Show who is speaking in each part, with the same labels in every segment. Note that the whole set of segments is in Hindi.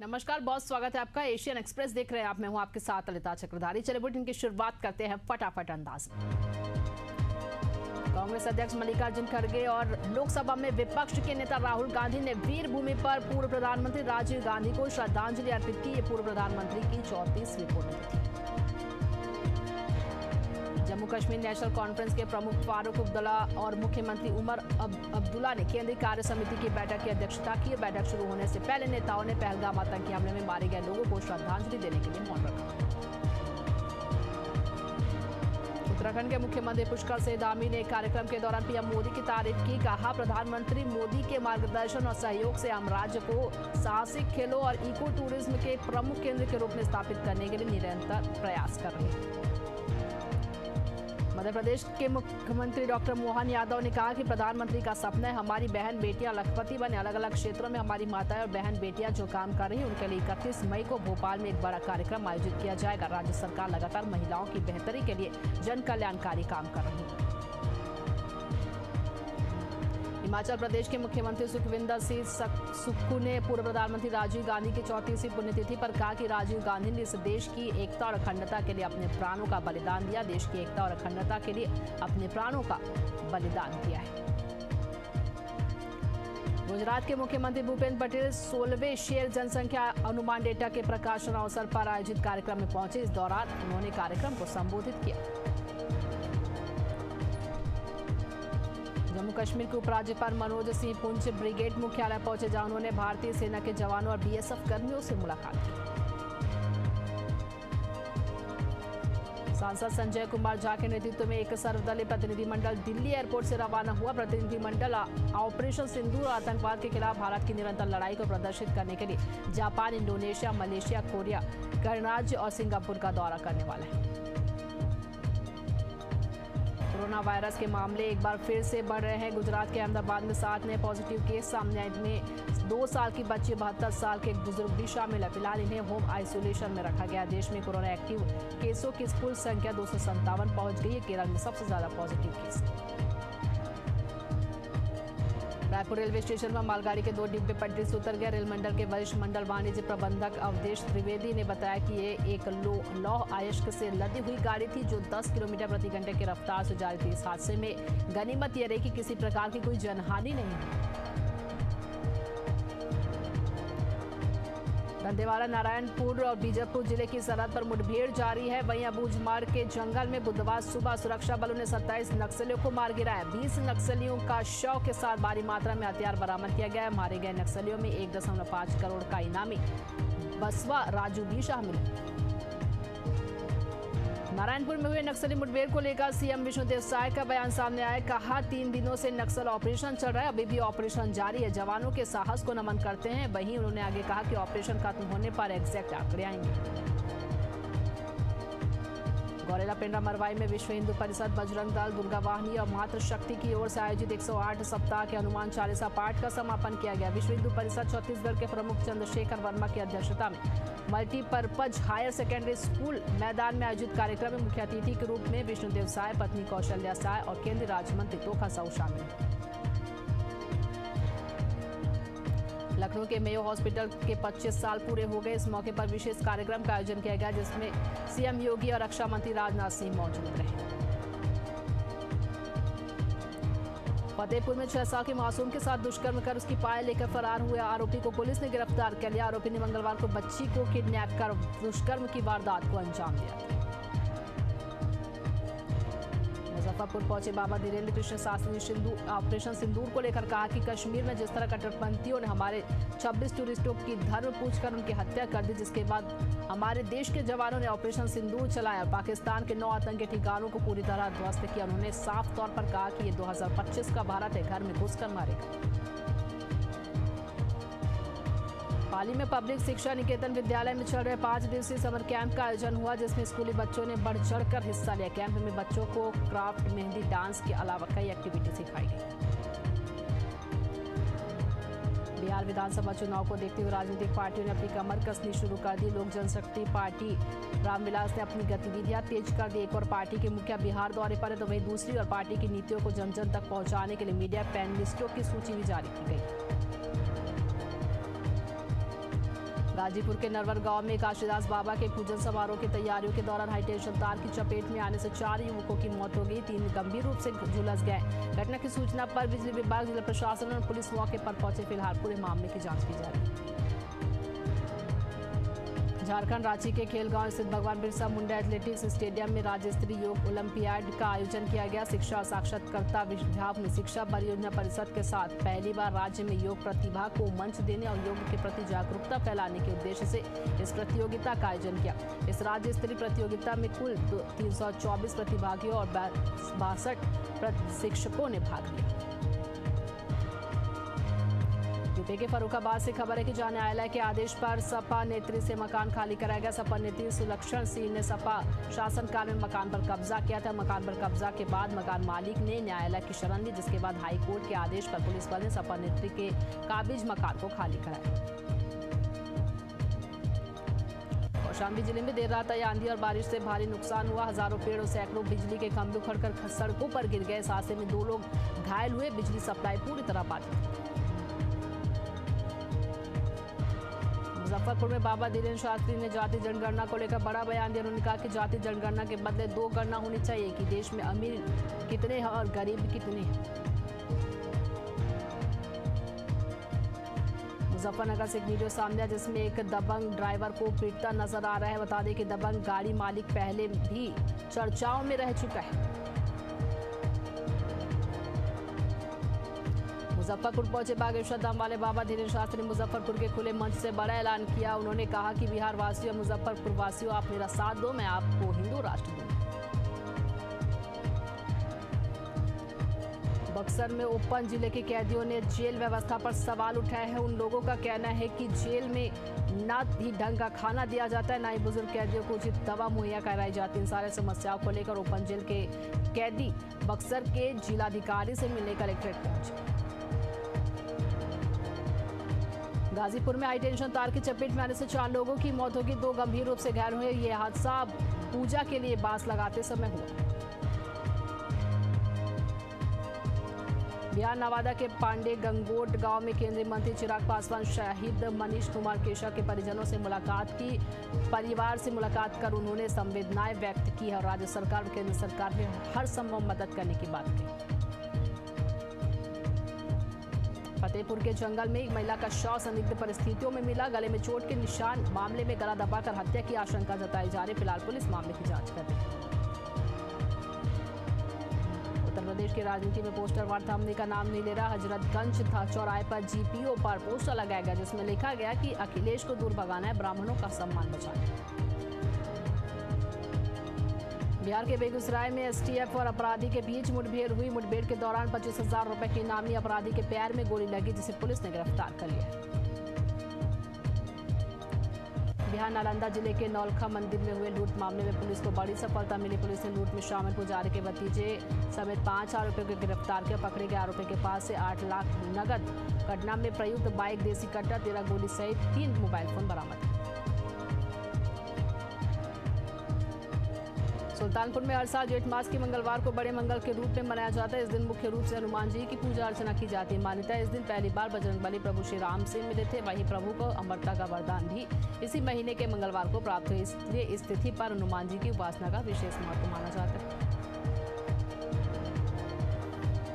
Speaker 1: नमस्कार, बहुत स्वागत है आपका। एशियन एक्सप्रेस देख रहे हैं आप। मैं हूं आपके साथ ललिता चक्रधारी। चलिए बुलेटिन की शुरुआत करते हैं फटाफट अंदाज में। कांग्रेस अध्यक्ष मल्लिकार्जुन खड़गे और लोकसभा में विपक्ष के नेता राहुल गांधी ने वीर भूमि पर पूर्व प्रधानमंत्री राजीव गांधी को श्रद्धांजलि अर्पित की। ये पूर्व प्रधानमंत्री की 34वीं पुण्यतिथि। जम्मू कश्मीर नेशनल कॉन्फ्रेंस के प्रमुख फारूक अब्दुल्ला और मुख्यमंत्री उमर अब्दुल्ला ने केंद्रीय कार्य समिति की बैठक की अध्यक्षता की। बैठक शुरू होने से पहले नेताओं ने पहलगाम आतंकी हमले में मारे गए लोगों को श्रद्धांजलि देने के लिए मौन रखा। उत्तराखंड के मुख्यमंत्री पुष्कर सिंह धामी ने कार्यक्रम के दौरान पीएम मोदी की तारीफ की। कहा, प्रधानमंत्री मोदी के मार्गदर्शन और सहयोग से हम राज्य को साहसिक खेलों और इको टूरिज्म के प्रमुख केंद्र के रूप में स्थापित करने के लिए निरंतर प्रयास कर रहे हैं। मध्य प्रदेश के मुख्यमंत्री डॉक्टर मोहन यादव ने कहा कि प्रधानमंत्री का सपना है हमारी बहन बेटियां लखपति बने। अलग अलग क्षेत्रों में हमारी माताएं और बहन बेटियां जो काम कर रही हैं उनके लिए 31 मई को भोपाल में एक बड़ा कार्यक्रम आयोजित किया जाएगा। राज्य सरकार लगातार महिलाओं की बेहतरी के लिए जन कल्याणकारी काम कर रही है। हिमाचल प्रदेश के मुख्यमंत्री सुखविंदर सिंह सुक्खू ने पूर्व प्रधानमंत्री राजीव गांधी की 34वीं पुण्यतिथि पर कहा कि राजीव गांधी ने इस देश की एकता और अखंडता के लिए अपने प्राणों का बलिदान दिया। देश की एकता और अखंडता के लिए अपने प्राणों का बलिदान दिया है। गुजरात के मुख्यमंत्री भूपेंद्र पटेल 16वें शेर जनसंख्या अनुमान डेटा के प्रकाशन अवसर पर आयोजित कार्यक्रम में पहुंचे। इस दौरान उन्होंने कार्यक्रम को संबोधित किया। जम्मू कश्मीर के उपराज्यपाल मनोज सिंह पुंछ ब्रिगेड मुख्यालय पहुंचे, जहां उन्होंने भारतीय सेना के जवानों और बीएसएफ कर्मियों से मुलाकात की। सांसद संजय कुमार झा के नेतृत्व में एक सर्वदलीय प्रतिनिधिमंडल दिल्ली एयरपोर्ट से रवाना हुआ। प्रतिनिधिमंडल ऑपरेशन सिंदूर और आतंकवाद के खिलाफ भारत की निरंतर लड़ाई को प्रदर्शित करने के लिए जापान, इंडोनेशिया, मलेशिया, कोरिया, गणराज्य और सिंगापुर का दौरा करने वाला है। कोरोना वायरस के मामले एक बार फिर से बढ़ रहे हैं। गुजरात के अहमदाबाद में 7 नए पॉजिटिव केस सामने आए। इनमें 2 साल की बच्ची, 72 साल के एक बुजुर्ग भी शामिल है। फिलहाल इन्हें होम आइसोलेशन में रखा गया। देश में कोरोना एक्टिव केसों की कुल संख्या 257 पहुंच गई है। केरल में सबसे ज्यादा positive case. Raipur railway station पर मालगाड़ी के 2 डिब्बे पटरी से उतर गए। रेल मंडल के वरिष्ठ मंडल वाणिज्य प्रबंधक अवधेश त्रिवेदी ने बताया कि ये एक लौह अयस्क से लदी हुई गाड़ी थी जो 10 किलोमीटर प्रति घंटे की रफ्तार से जा रही थी। इस हादसे में गनीमत यह रही कि किसी प्रकार की कोई जनहानि नहीं हुई। दंतेवाड़ा, नारायणपुर और बीजापुर जिले की सरहद पर मुठभेड़ जारी है। वहीं अबूझमाड़ के जंगल में बुधवार सुबह सुरक्षा बलों ने 27 नक्सलियों को मार गिराया। 20 नक्सलियों का शव के साथ भारी मात्रा में हथियार बरामद किया गया है। मारे गए नक्सलियों में 1.5 करोड़ का इनामी बसवा राजू भी शामिल है। नारायणपुर में हुए नक्सली मुठभेड़ को लेकर सीएम विष्णुदेव साय का बयान सामने आया। कहा, 3 दिनों से नक्सल ऑपरेशन चल रहा है, अभी भी ऑपरेशन जारी है। जवानों के साहस को नमन करते हैं। वहीं उन्होंने आगे कहा कि ऑपरेशन खत्म होने पर एग्जैक्ट आंकड़े आएंगे। गौरेला पेंड्रा मरवाई में विश्व हिंदू परिषद, बजरंग दल, दुर्गा वाहिनी और मातृशक्ति की ओर से आयोजित 108 सप्ताह के हनुमान चालीसा पाठ का समापन किया गया। विश्व हिंदू परिषद छत्तीसगढ़ के प्रमुख चंद्रशेखर वर्मा की अध्यक्षता में मल्टीपर्पज हायर सेकेंडरी स्कूल मैदान में आयोजित कार्यक्रम में मुख्य अतिथि के रूप में विष्णुदेव साय, पत्नी कौशल्या साय और केंद्रीय राज्य मंत्री तोखा साहू शामिल हैं। लखनऊ के मेयो हॉस्पिटल के 25 साल पूरे हो गए। इस मौके पर विशेष कार्यक्रम का आयोजन किया गया, जिसमें सीएम योगी और रक्षा मंत्री राजनाथ सिंह मौजूद रहे। फतेहपुर में 6 साल के मासूम के साथ दुष्कर्म कर उसकी पायल लेकर फरार हुए आरोपी को पुलिस ने गिरफ्तार कर लिया। आरोपी ने मंगलवार को बच्ची को किडनैप कर दुष्कर्म की वारदात को अंजाम दिया। मुजफ्फरपुर पहुंचे बाबा धीरेन्द्र कृष्ण शास्त्री ने ऑपरेशन सिंदूर को लेकर कहा कि कश्मीर में जिस तरह कट्टरपंथियों ने हमारे 26 टूरिस्टों की धर्म पूछकर उनकी हत्या कर दी, जिसके बाद हमारे देश के जवानों ने ऑपरेशन सिंदूर चलाया और पाकिस्तान के 9 आतंकी ठिकानों को पूरी तरह ध्वस्त किया। उन्होंने साफ तौर पर कहा कि ये 2025 का भारत है, घर में घुसकर मारेगा। पाली में पब्लिक शिक्षा निकेतन विद्यालय में चल रहे 5 दिवसीय समर कैंप का आयोजन हुआ, जिसमें स्कूली बच्चों ने बढ़ चढ़कर हिस्सा लिया। कैंप में बच्चों को क्राफ्ट, मेहंदी, डांस के अलावा कई एक्टिविटी सिखाई गई। बिहार विधानसभा चुनाव को देखते हुए राजनीतिक पार्टियों ने अपनी कमर कसनी शुरू कर दी। लोक जनशक्ति पार्टी रामविलास ने अपनी गतिविधियां तेज कर दी। एक और पार्टी के मुखिया बिहार दौरे पर है, तो वहीं दूसरी और पार्टी की नीतियों को जन जन तक पहुंचाने के लिए मीडिया पैनलिस्टों की सूची भी जारी की गई। गाजीपुर के नरवर गांव में काशीदास बाबा के पूजन समारोह की तैयारियों के दौरान हाईटेंशन तार की चपेट में आने से 4 युवकों की मौत हो गई, 3 गंभीर रूप से झुलस गए। घटना की सूचना पर बिजली विभाग, जिला प्रशासन और पुलिस मौके पर पहुंचे। फिलहाल पूरे मामले की जांच की जा रही है। झारखंड रांची के खेलगांव स्थित भगवान बिरसा मुंडा एथलेटिक्स स्टेडियम में राज्य स्तरीय योग ओलंपियाड का आयोजन किया गया। शिक्षा साक्षात्कारता विभाग में शिक्षा परियोजना परिषद के साथ पहली बार राज्य में योग प्रतिभा को मंच देने और योग के प्रति जागरूकता फैलाने के उद्देश्य से इस प्रतियोगिता का आयोजन किया। इस राज्य स्तरीय प्रतियोगिता में कुल 324 प्रतिभागियों और 62 प्रशिक्षकों ने भाग लिया। यूपी के फर्रुखाबाद से खबर है कि उच्च न्यायालय के आदेश पर सपा नेत्री से मकान खाली कराया गया। सपा नेत्री सुलक्षण सिंह ने सपा शासनकाल में मकान पर कब्जा किया था। मकान पर कब्जा के बाद मकान मालिक ने न्यायालय की शरण ली, जिसके बाद हाई कोर्ट के आदेश पर पुलिस बल ने सपा नेत्री के काबिज मकान को खाली कराया। कौशाम्बी जिले में देर रात आई आंधी और बारिश से भारी नुकसान हुआ। हजारों पेड़ और सैकड़ों बिजली के खंभे उखड़कर सड़कों पर गिर गए। इस हादसे में 2 लोग घायल हुए। बिजली सप्लाई पूरी तरह बाधित। मुजफ्फरपुर में बाबा धीरेन्द्र शास्त्री ने जाति जनगणना को लेकर बड़ा बयान दिया। उन्होंने कहा कि जाति जनगणना के बदले 2 गणना होनी चाहिए कि देश में अमीर कितने हैं और गरीब कितने हैं। मुजफ्फरनगर से एक वीडियो सामने आया जिसमें एक दबंग ड्राइवर को पीटता नजर आ रहा है। बता दें कि दबंग गाड़ी मालिक पहले भी चर्चाओं में रह चुका है। मुजफ्फरपुर पहुंचे बागेश्वर धाम वाले बाबा धीरेन्द्र शास्त्री ने मुजफ्फरपुर के खुले मंच से बड़ा ऐलान किया। उन्होंने कहा कि बिहार वासियों, मुजफ्फरपुर वासियों, आप मेरा साथ दो, मैं आपको हिंदू राष्ट्र दूंगा। बक्सर में ओपन जिले के कैदियों ने जेल व्यवस्था पर सवाल उठाए हैं। उन लोगों का कहना है कि जेल में ना ही ढंग का खाना दिया जाता है, ना ही बुजुर्ग कैदियों को उचित दवा मुहैया कराई जाती है। इन सारे समस्याओं को लेकर ओपन जेल के कैदी बक्सर के जिलाधिकारी से मिलने कलेक्ट्रेट पहुंचे। गाजीपुर में हाईटेंशन तार की चपेट में आने से 4 लोगों की मौत होगी, 2 गंभीर रूप से घायल हुए। ये हादसा पूजा के लिए बांस लगाते समय हुआ। बिहार नवादा के पांडे गंगोट गांव में केंद्रीय मंत्री चिराग पासवान शहीद मनीष कुमार केशव के परिजनों से मुलाकात की। परिवार से मुलाकात कर उन्होंने संवेदनाएं व्यक्त की है और राज्य सरकार और केंद्र सरकार में हर संभव मदद करने की बात कही। फतेहपुर के जंगल में एक महिला का शव संदिग्ध परिस्थितियों में मिला। गले में चोट के निशान, मामले में गला दबाकर हत्या की आशंका जताई जा रही। फिलहाल पुलिस मामले की जांच कर रही है। उत्तर प्रदेश की राजनीति में पोस्टर वार थमने का नाम नहीं ले रहा। हजरतगंज चौराहे पर जीपीओ पर पोस्टर लगाया गया जिसमें लिखा गया कि अखिलेश को दूर भगाना है, ब्राह्मणों का सम्मान बचाना। बिहार के बेगूसराय में एसटीएफ और अपराधी के बीच मुठभेड़ हुई। मुठभेड़ के दौरान 25,000 रुपए के इनामी अपराधी के पैर में गोली लगी, जिसे पुलिस ने गिरफ्तार कर लिया। बिहार नालंदा जिले के नौलखा मंदिर में हुए लूट मामले में पुलिस को बड़ी सफलता मिली। पुलिस ने लूट में शामिल पुजारी के भतीजे समेत 5 आरोपियों को गिरफ्तार किया। पकड़े गए आरोपी के पास से 8 लाख नगद, घटना में प्रयुक्त बाइक, देसी कट्टा, 13 गोली सहित 3 मोबाइल फोन बरामद। सुल्तानपुर में हर साल जेठ मास के मंगलवार को बड़े मंगल के रूप में मनाया जाता है। इस दिन मुख्य रूप से हनुमान जी की पूजा अर्चना की जाती है। मान्यता है इस दिन पहली बार बजरंगबली प्रभु श्री राम से मिले थे। वहीं प्रभु को अमरता का वरदान भी इसी महीने के मंगलवार को प्राप्त हुई, इसलिए इस तिथि पर हनुमान जी की उपासना का विशेष महत्व माना जाता है।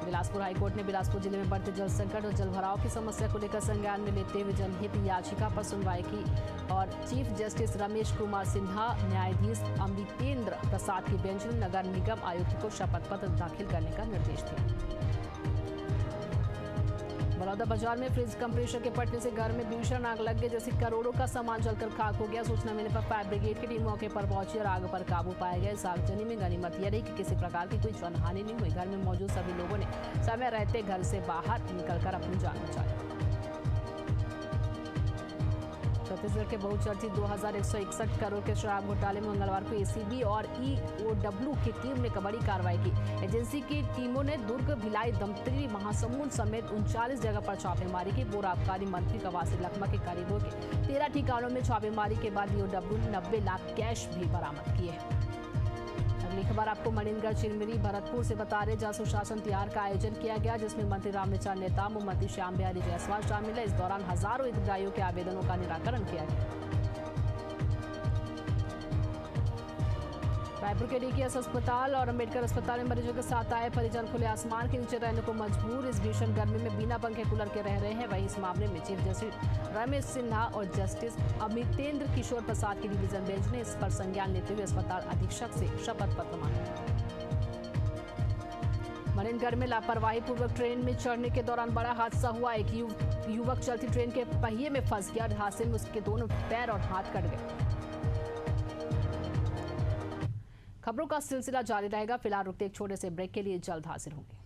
Speaker 1: बिलासपुर हाईकोर्ट ने बिलासपुर जिले में बढ़ते जल संकट और जलभराव की समस्या को लेकर संज्ञान में लेते हुए जनहित याचिका पर सुनवाई की और चीफ जस्टिस रमेश कुमार सिन्हा, न्यायाधीश अमृतेंद्र प्रसाद की बेंच ने नगर निगम आयुक्त को शपथ पत्र दाखिल करने का निर्देश दिया। बलौदा बाजार में फ्रिज कंप्रेसर के फटने से घर में भीषण आग लग गई, जैसे करोड़ों का सामान जलकर खाक हो गया। सूचना मिलने पर फायर ब्रिगेड की टीम मौके पर पहुंची और आग पर काबू पाया गया। इस आगजनी में गनीमत यह रही कि किसी प्रकार की कोई जानहानि नहीं हुई। घर में मौजूद सभी लोगों ने समय रहते घर से बाहर निकलकर अपनी जान बचाई। छत्तीसगढ़ के बहुचर्चित 2,161 करोड़ के शराब घोटाले में मंगलवार को एसीबी और ईओडब्ल्यू की टीम ने बड़ी कार्रवाई की। एजेंसी की टीमों ने दुर्ग, भिलाई, धमतरी, महासमुंद समेत 39 जगह पर छापेमारी की। पूर्व आबकारी मंत्री कवासी लखमा के करीबों के 13 ठिकानों में छापेमारी के बाद ईओडब्ल्यू ने 90 लाख कैश भी बरामद किए हैं। अगली खबर आपको मणिनगढ़ चिरमिरी भरतपुर से बता रहे, जहां सुशासन तिहार का आयोजन किया गया, जिसमें मंत्री रामविचार नेताम और मंत्री श्याम बिहारी जायसवाल शामिल है। इस दौरान हजारों हितग्राहियों के आवेदनों का निराकरण किया गया। रायपुर के डीकेएस अस्पताल और अंबेडकर अस्पताल में मरीजों के साथ आए परिजन खुले आसमान के नीचे रहने को मजबूर। इस भीषण गर्मी में बिना पंखे कूलर के रह रहे हैं। वहीं इस मामले में चीफ जस्टिस रमेश सिन्हा और जस्टिस अमितेंद्र किशोर प्रसाद की डिवीजन बेंच ने इस पर संज्ञान लेते हुए अस्पताल अधीक्षक से शपथ पत्र मांगा। मणिनगढ़ में लापरवाही पूर्वक ट्रेन में चढ़ने के दौरान बड़ा हादसा हुआ। एक युवक चलती ट्रेन के पहिए में फंस गया। हादसे में उसके दोनों पैर और हाथ कट गए। खबरों का सिलसिला जारी रहेगा। फिलहाल रुकते एक छोटे से ब्रेक के लिए जल्द हाजिर होंगे।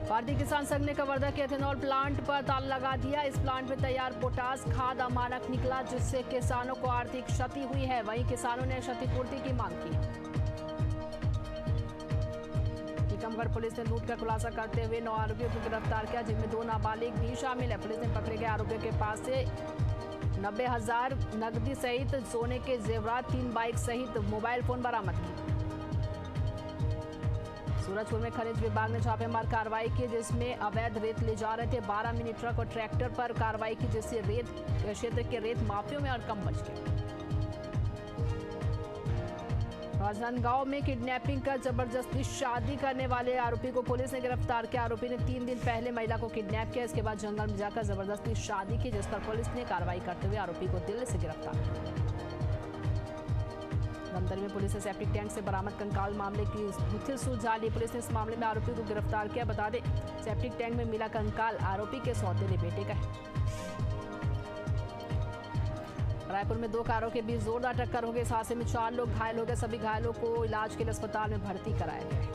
Speaker 1: भारतीय किसान संघ ने कवर्धा के एथेनॉल प्लांट पर ताला लगा दिया। इस प्लांट में तैयार पोटास खाद अमानक निकला, जिससे किसानों को आर्थिक क्षति हुई है। वहीं किसानों ने क्षतिपूर्ति की मांग की। टीकमगढ़ पुलिस ने लूट का खुलासा करते हुए 9 आरोपियों को गिरफ्तार किया, जिनमें 2 नाबालिग भी शामिल है। पुलिस ने पकड़े गए आरोपियों के पास से 90,000 नकदी सहित सोने के जेवरात, 3 बाइक सहित मोबाइल फोन बरामद किए। सूरजपुर में खनिज विभाग ने छापेमार कार्रवाई की, जिसमें अवैध रेत ले जा रहे थे 12 मिनी ट्रक और ट्रैक्टर पर कार्रवाई की, जिससे रेत क्षेत्र के रेत माफियों में हड़कंप मच गया। राजनांदगांव में किडनैपिंग कर जबरदस्ती शादी करने वाले आरोपी को पुलिस ने गिरफ्तार किया। आरोपी ने 3 दिन पहले महिला को किडनैप किया, इसके बाद जंगल में जाकर जबरदस्ती शादी की, जिस पर पुलिस ने कार्रवाई करते हुए आरोपी को दिल्ली से गिरफ्तार किया। धमतरी में पुलिस ने सेप्टिक टैंक से बरामद कंकाल मामले की गुत्थी सुलझा ली। पुलिस ने इस मामले में आरोपी को गिरफ्तार किया। बता दें, सेप्टिक टैंक में मिला कंकाल आरोपी के सौतेले बेटे का है। रायपुर में 2 कारों के बीच जोरदार टक्कर हो गई। इस हादसे में 4 लोग घायल हो गए। सभी घायलों को इलाज के लिए अस्पताल में भर्ती कराया गया है।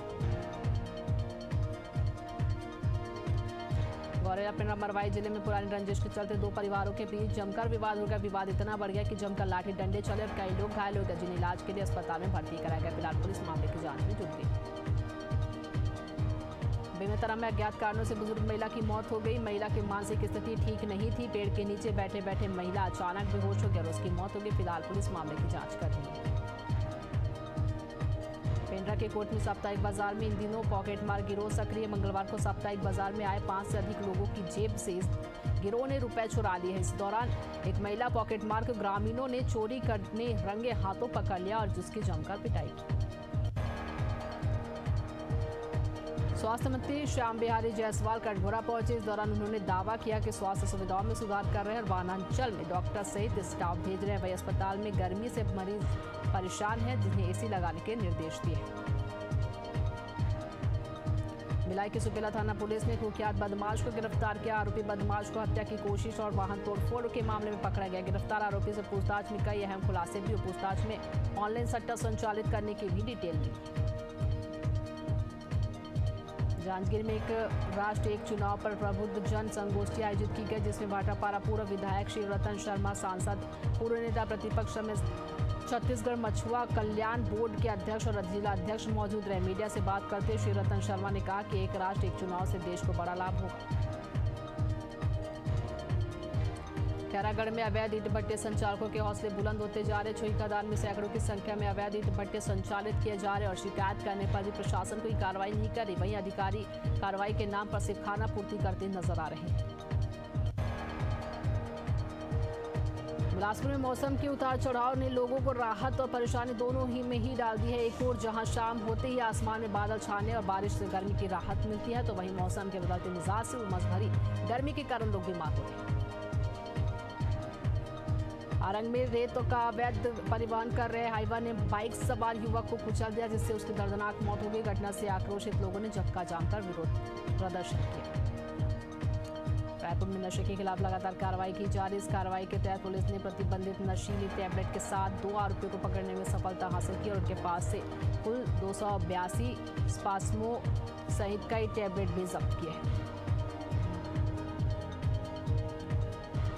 Speaker 1: गौरेला पिंड मरवाई जिले में पुरानी रंजिश के चलते 2 परिवारों के बीच जमकर विवाद हो गया। विवाद इतना बढ़ गया कि जमकर लाठी डंडे चले और कई लोग घायल हो गए, जिन्हें इलाज के लिए अस्पताल में भर्ती कराया गया। फिलहाल पुलिस मामले की जांच में जुट गई। बेमेतरा में अज्ञात कारणों से बुजुर्ग महिला की मौत हो गई। महिला की मानसिक स्थिति ठीक नहीं थी। पेड़ के नीचे बैठे बैठे महिला अचानक बेहोश हो गई और उसकी मौत हो गई। फिलहाल पुलिस मामले की जांच कर रही है। पेंड्रा के कोटमी साप्ताहिक बाजार में इन दिनों पॉकेटमार गिरोह सक्रिय। मंगलवार को साप्ताहिक बाजार में आए 5 से अधिक लोगों की जेब से गिरोह ने रुपए चुरा लिए हैं। इस दौरान एक महिला पॉकेटमार को ग्रामीणों ने चोरी करने रंगे हाथों पकड़ लिया और जिसकी जमकर पिटाई की। स्वास्थ्य मंत्री श्याम बिहारी जायसवाल कटघोरा पहुंचे। इस दौरान उन्होंने दावा किया कि स्वास्थ्य सुविधाओं में सुधार कर रहे हैं और वाहनांचल में डॉक्टर सहित स्टाफ भेज रहे हैं। वही अस्पताल में गर्मी से मरीज परेशान हैं, जिन्हें एसी लगाने के निर्देश दिए। भिलाई की सुपेला थाना पुलिस ने कुख्यात बदमाश को गिरफ्तार किया। आरोपी बदमाश को हत्या की कोशिश और वाहन तोड़फोड़ के मामले में पकड़ा गया। गिरफ्तार आरोपी से पूछताछ में कई अहम खुलासे भी। पूछताछ में ऑनलाइन सट्टा संचालित करने की भी डिटेल मिली। जांजगीर में एक राष्ट्र एक चुनाव पर प्रबुद्ध जन संगोष्ठी आयोजित की गई, जिसमें भाटापारा पूर्व विधायक शिवरतन शर्मा, सांसद पूर्व नेता प्रतिपक्ष में छत्तीसगढ़ मछुआ कल्याण बोर्ड के अध्यक्ष और जिला अध्यक्ष मौजूद रहे। मीडिया से बात करते हुए शिवरतन शर्मा ने कहा कि एक राष्ट्र एक चुनाव से देश को बड़ा लाभ होगा। खैरागढ़ में अवैध ईंट भट्टे संचालकों के हौसले बुलंद होते जा रहे। छुई खदान में सैकड़ों की संख्या में अवैध ईंट भट्टे संचालित किए जा रहे और शिकायत करने पर भी प्रशासन कोई कार्रवाई नहीं कर रही। वहीं अधिकारी कार्रवाई के नाम पर सिर्फ खाना पूर्ति करते नजर आ रहे हैं। बिलासपुर में मौसम के उतार चढ़ाव ने लोगों को राहत और परेशानी दोनों ही में ही डाल दी है। एक ओर जहां शाम होते ही आसमान में बादल छाने और बारिश से गर्मी की राहत मिलती है, तो वहीं मौसम के बदलते मिजाज से उमस भरी गर्मी के कारण लोग बीमार हो रहे हैं। आरंग में रेत का अवैध परिवहन कर रहे हाईवा ने बाइक सवार युवक को कुचल दिया, जिससे उसकी दर्दनाक मौत हो गई। घटना से आक्रोशित लोगों ने चक्का जाम कर विरोध प्रदर्शन किया। रायपुर में नशे के खिलाफ लगातार कार्रवाई की जा रही। इस कार्रवाई के तहत पुलिस ने प्रतिबंधित नशीली टैबलेट के साथ 2 आरोपियों को पकड़ने में सफलता हासिल की और उनके पास से कुल 282 स्पास्मो सहित कई टैबलेट भी जब्त किए हैं।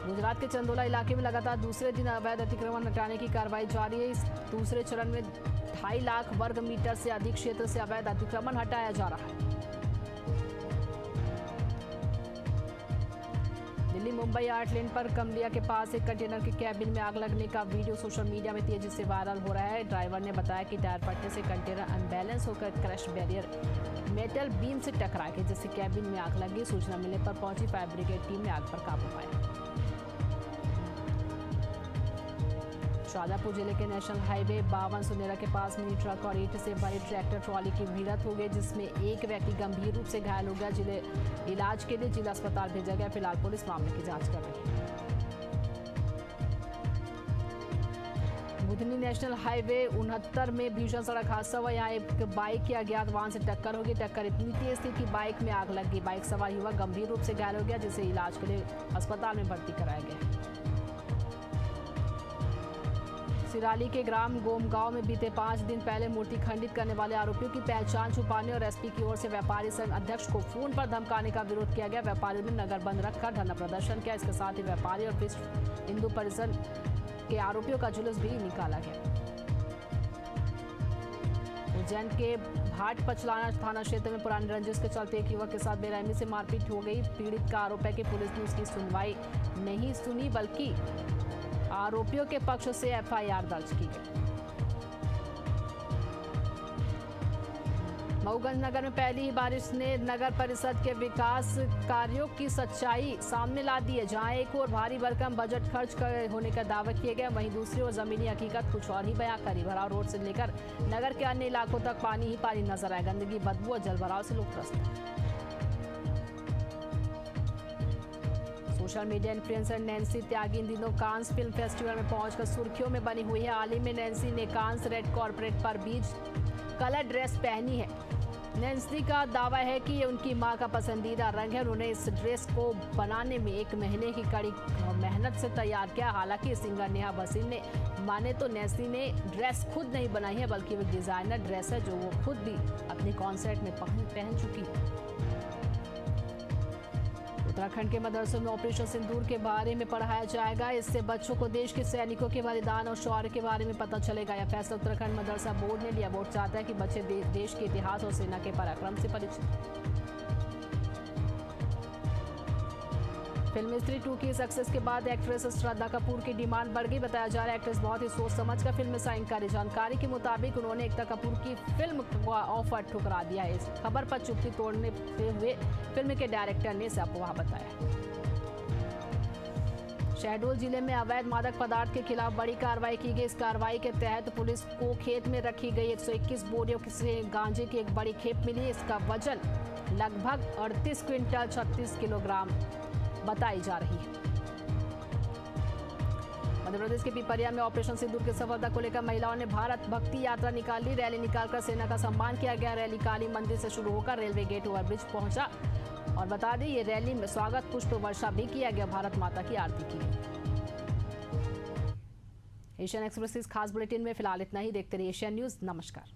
Speaker 1: गुजरात के चंदोला इलाके में लगातार दूसरे दिन अवैध अतिक्रमण हटाने की कार्रवाई जारी है। इस दूसरे चरण में 2.5 लाख वर्ग मीटर से अधिक क्षेत्र से अवैध अतिक्रमण हटाया जा रहा है। दिल्ली मुंबई 8 लेन पर कमलिया के पास एक कंटेनर के कैबिन में आग लगने का वीडियो सोशल मीडिया में तेजी से वायरल हो रहा है। ड्राइवर ने बताया कि टायर फटने से कंटेनर अनबैलेंस होकर क्रश बैरियर मेटल बीम से टकरा गया, जिससे कैबिन में आग लगी। सूचना मिलने पर पहुंची फायर ब्रिगेड टीम ने आग पर काबू पाया। शाजापुर जिले के नेशनल हाईवे 52 सुनेरा के पास मिनी ट्रक और ईंट से भरी ट्रैक्टर ट्रॉली की भिड़ंत हो गई, जिसमें एक व्यक्ति गंभीर रूप से घायल हो गया। जिले इलाज के लिए जिला अस्पताल भेजा गया। फिलहाल पुलिस मामले की जांच कर रही है। बुधनी नेशनल हाईवे 69 में भीषण सड़क हादसा हुआ। यहाँ एक बाइक की अज्ञात वाहन से टक्कर हो गई। टक्कर इतनी तेज थी कि बाइक में आग लग गई। बाइक सवार युवक गंभीर रूप से घायल हो गया, जिसे इलाज के लिए अस्पताल में भर्ती कराया गया। सिराली के ग्राम गोमगांव में बीते 5 दिन पहले मूर्ति खंडित करने वाले आरोपियों की पहचान छुपाने और एसपी की ओर से व्यापारी संघ अध्यक्ष को फोन पर धमकाने का विरोध किया गया। व्यापारियों ने नगर बंद रखकर धरना प्रदर्शन किया। इसके साथ ही व्यापारी और विश्व हिंदू परिषद के आरोपियों का जुलूस भी निकाला गया। उज्जैन के भाट पचलाना थाना क्षेत्र में पुरानी रंजिश के चलते एक युवक के साथ बेरहमी से मारपीट हो गई। पीड़ित का आरोप है कि पुलिस ने उसकी सुनवाई नहीं सुनी, बल्कि आरोपियों के पक्ष से एफआईआर दर्ज की गई। मऊगंज नगर में पहली ही बारिश ने नगर परिषद के विकास कार्यों की सच्चाई सामने ला दी है। जहां एक और भारी भरकम बजट खर्च होने का दावा किया गया, वहीं दूसरी ओर जमीनी हकीकत कुछ और ही बयां करी। भराव रोड से लेकर नगर के अन्य इलाकों तक पानी ही पानी नजर आया। गंदगी, बदबू और जलभराव से लोग त्रस्त हैं। सोशल मीडिया इन्फ्लुएंसर नैन्सी त्यागी इन दिनों कांस फिल्म फेस्टिवल में पहुंचकर सुर्खियों में बनी हुई है। हाल ही में नैन्सी ने कांस रेड कॉर्पोरेट पर बीच कलर ड्रेस पहनी है। नैन्सी का दावा है कि ये उनकी मां का पसंदीदा रंग है। उन्होंने इस ड्रेस को बनाने में 1 महीने की कड़ी मेहनत से तैयार किया। हालांकि सिंगर नेहा भसीन ने माने तो नैन्सी ने ड्रेस खुद नहीं बनाई है, बल्कि वो डिजाइनर ड्रेस है जो वो खुद भी अपने कॉन्सर्ट में पहन चुकी है। उत्तराखंड के मदरसों में ऑपरेशन सिंदूर के बारे में पढ़ाया जाएगा। इससे बच्चों को देश के सैनिकों के बलिदान और शौर्य के बारे में पता चलेगा। यह फैसला उत्तराखंड मदरसा बोर्ड ने लिया। बोर्ड चाहता है कि बच्चे देश के इतिहास और सेना के पराक्रम से परिचित। फिल्म स्त्री 2 की सक्सेस के बाद एक्ट्रेस श्रद्धा कपूर की डिमांड बढ़ गई। बताया जा रहा है एक्ट्रेस बहुत ही सोच समझ कर फिल्म में साइन करे। जानकारी के मुताबिक उन्होंने एकता कपूर की फिल्म का ऑफर ठुकरा दिया है। इस खबर पर चुप्पी तोड़ने हुए फिल्म के डायरेक्टर ने इसे अफवाह बताया। शहडोल जिले में अवैध मादक पदार्थ के खिलाफ बड़ी कार्रवाई की गई। इस कार्रवाई के तहत पुलिस को खेत में रखी गई 121 बोरियों से गांजे की एक बड़ी खेप मिली। इसका वजन लगभग 38 क्विंटल 36 किलोग्राम बताई जा रही है। मध्य प्रदेश के पिपरिया में ऑपरेशन सिंदूर की सफलता को लेकर महिलाओं ने भारत भक्ति यात्रा निकाली। रैली निकालकर सेना का सम्मान किया गया। रैली काली मंदिर से शुरू होकर रेलवे गेट ओवरब्रिज पहुंचा। और बता दें, ये रैली में स्वागत पुष्प वर्षा भी किया गया। भारत माता की आरती की गई। एशियन एक्सप्रेस इस खास बुलेटिन में फिलहाल इतना ही। देखते रहिए एशियन न्यूज। नमस्कार।